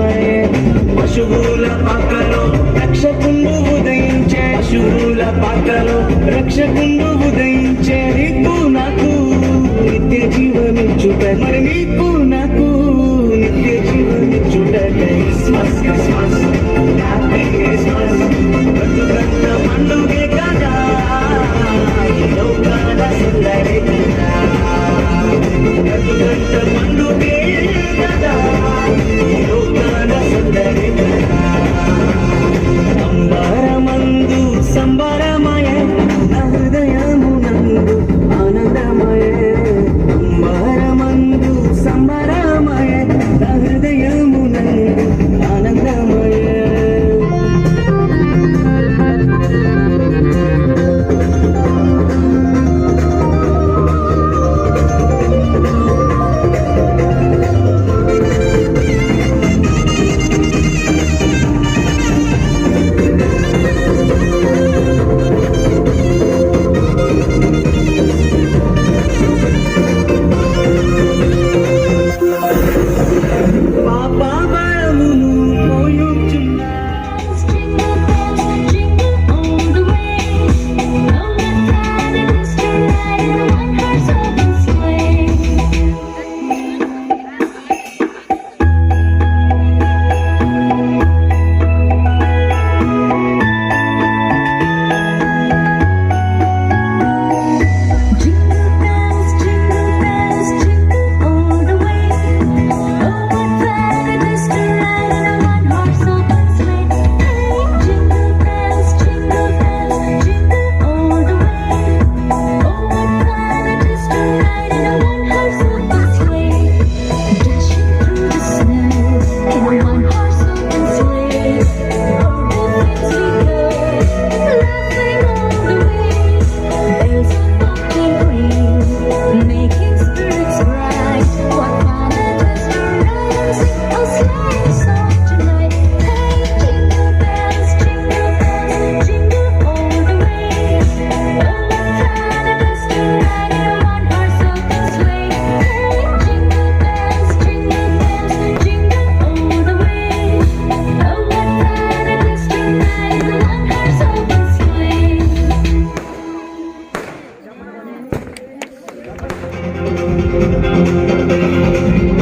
ఆనందమయే పశువుల పాకలో రక్షకుండు ఉదయించే పశువుల పాకలో రక్షకుండు ఉదయించే నీకు నాకు నిత్య జీవమిచ్చుట మరి నీకు నాకు నిత్య జీవమిచ్చుట క్రిస్మస్ క్రిస్మస్ హ్యాపీ క్రిస్మస్ బ్రతుకంత పండుగే కదా లోకాల సుందరి కదా బ్రతుకంత పండుగే కదా లోకాల సుందరి కదా అంబరమందు సంబరమయ నా హృదయమునందు ఆనందమయ అంబరమందు సంబరమయ నా హృదయమునందు ఆనందమయ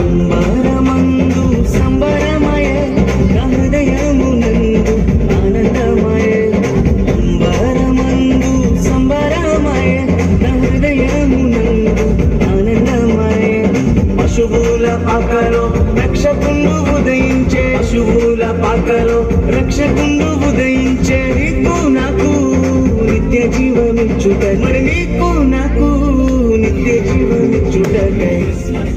అంబరమందు సంబరమయ నా హృదయమునందు ఆనందమయ అంబరమందు సంబరమయ నా హృదయమునందు ఆనందమయ పశువుల పాకలో రక్షకుండు ఉదయించే పశువుల పాకలో రక్షకుండు ఉదయించే నీకు నాకు నిత్య జీవమిచ్చుట మరి నీకు నాకు నిత్య జీవమిచ్చుట క్రిస్మస్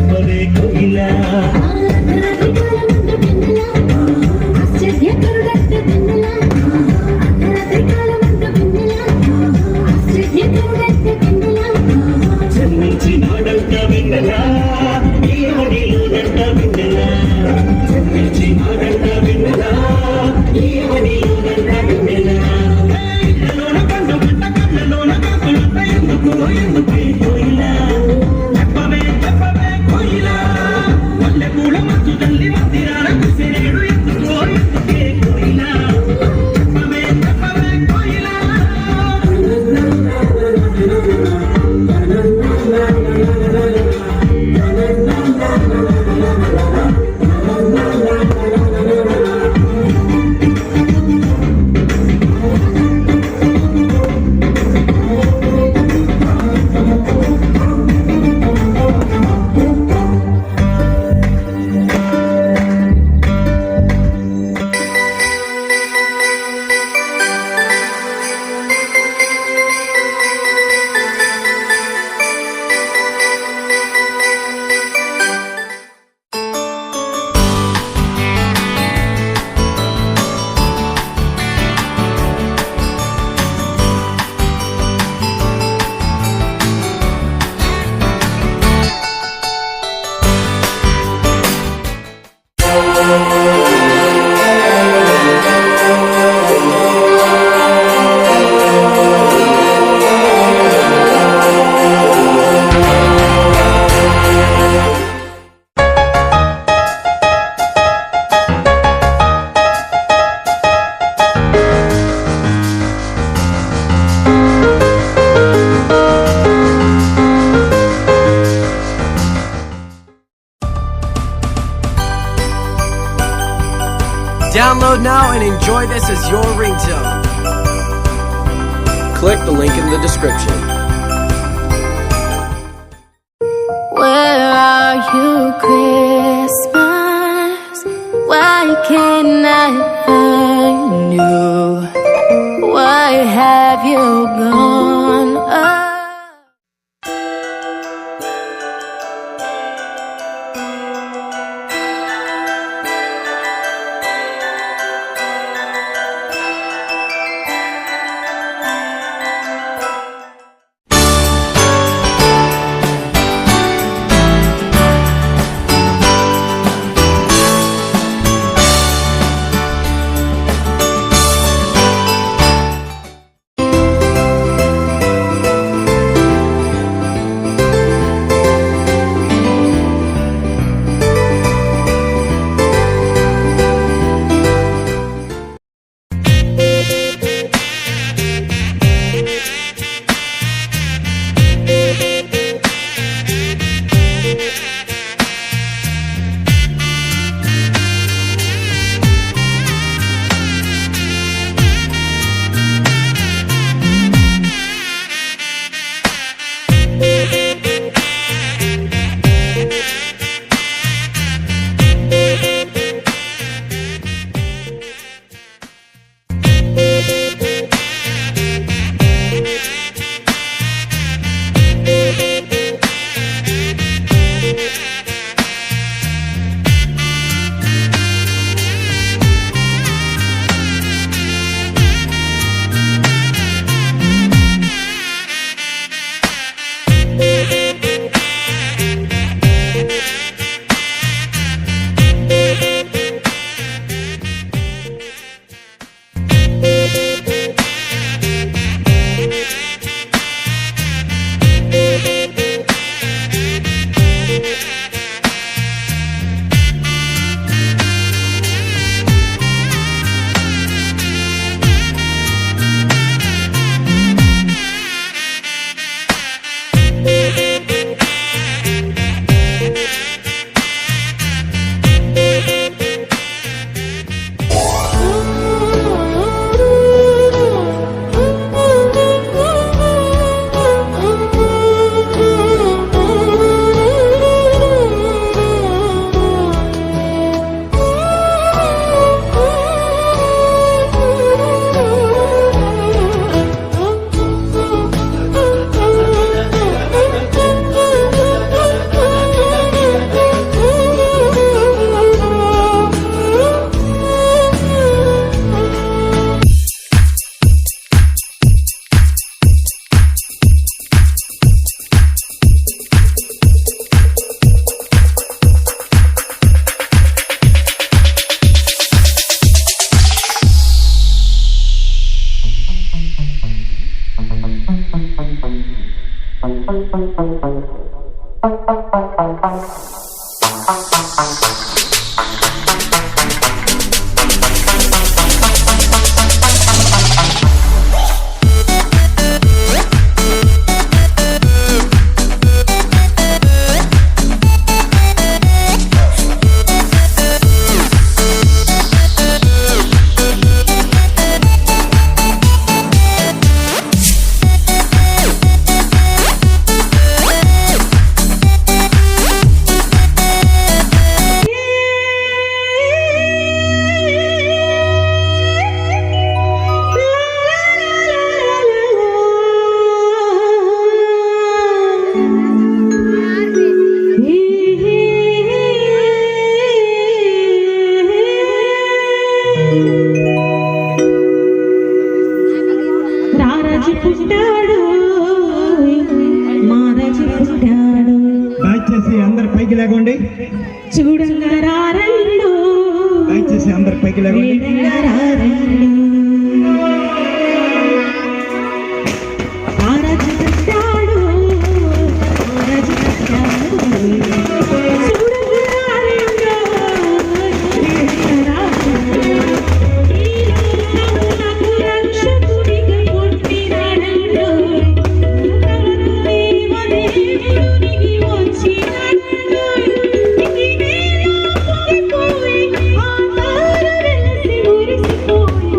చెప్పవే కోయిలా జన్మించినాడంట వెన్నెలా ఈ ఒడిలోనంట వెన్నెలా జన్మించినాడంట వెన్నెలా ఈ ఒడిలోనంట వెన్నెలా ఇళ్ళలోన పండు గట్ట కళ్ళలోన కాకులంట ఎందుకే కోయిలా చెప్పవే కోయిలా మల్లె పూల మత్తు తల్లి మందిరాల కుసిరేడు ఎందుకే కోయిలా చెప్పవే కోయిలా Download now and enjoy this as your ringtone. Click the link in the description. Where are you, Christmas? Why can't I find you? Why have you gone? రారాజు పుట్టాడు మారాజు పుట్టాడు దయచేసి అందరు పైకి లేకండి. చూడంగా రారండు దయచేసి అందరు పైకి లేకండి. వేడంగా రారండు రారాజు పుట్టాడు మారాజు పుట్టాడు చూడంగా రారండు వేడంగా రారండు నాకు రక్షకుడిగా పుట్టినాడండు దేవదేవునికి వచ్చినాడండు ఇదే పొంగిపోయి ఆకారు వెలసి మురిసిపోయి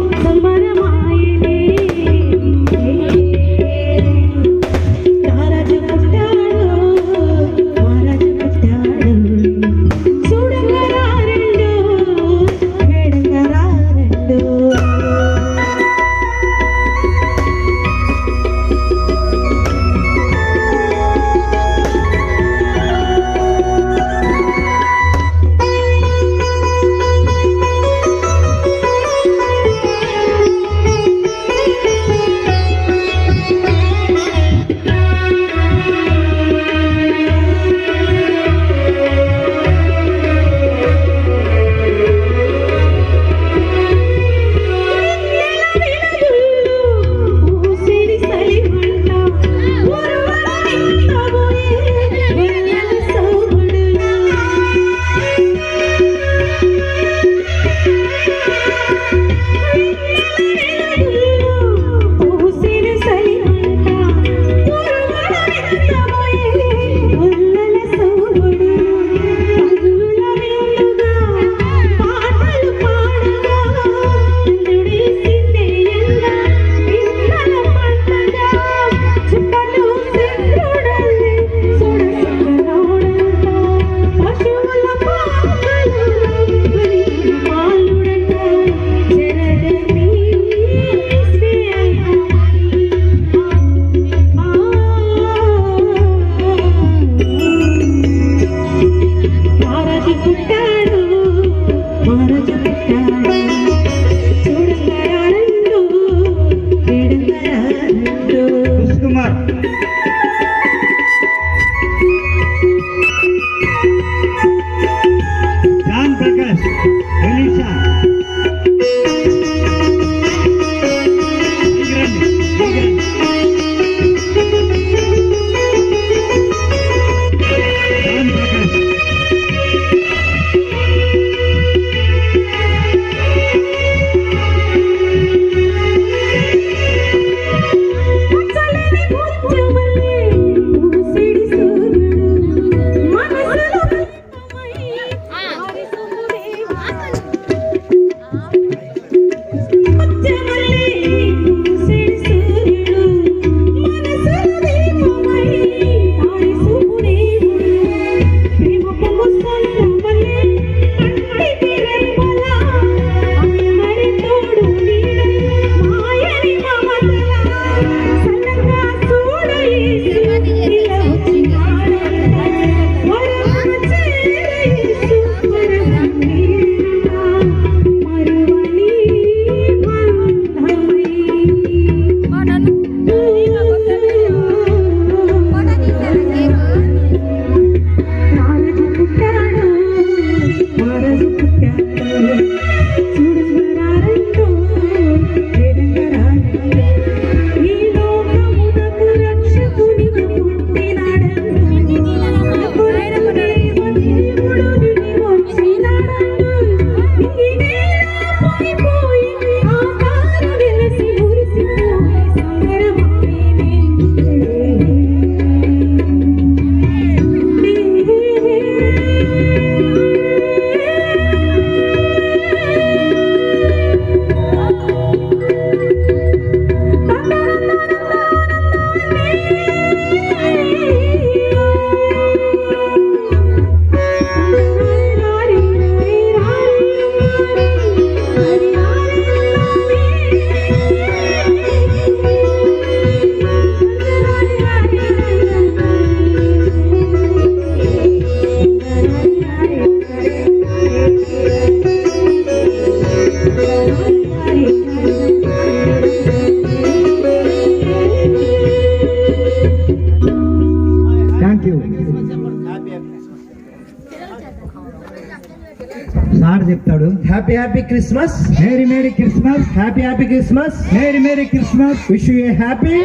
సార్ చెప్తాడు. Happy happy Christmas, merry merry Christmas, happy happy Christmas, merry merry Christmas, wish you a happy,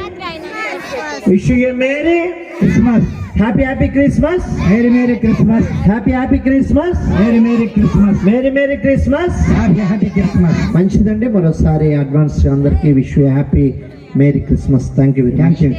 wish you a merry Christmas, happy happy Christmas, merry merry Christmas, happy happy Christmas, merry merry Christmas, merry merry Christmas. Happy happy Christmas. మంచిదండి. మరోసారి advance అందరికీ wish you happy merry Christmas. Thank you. Thank you.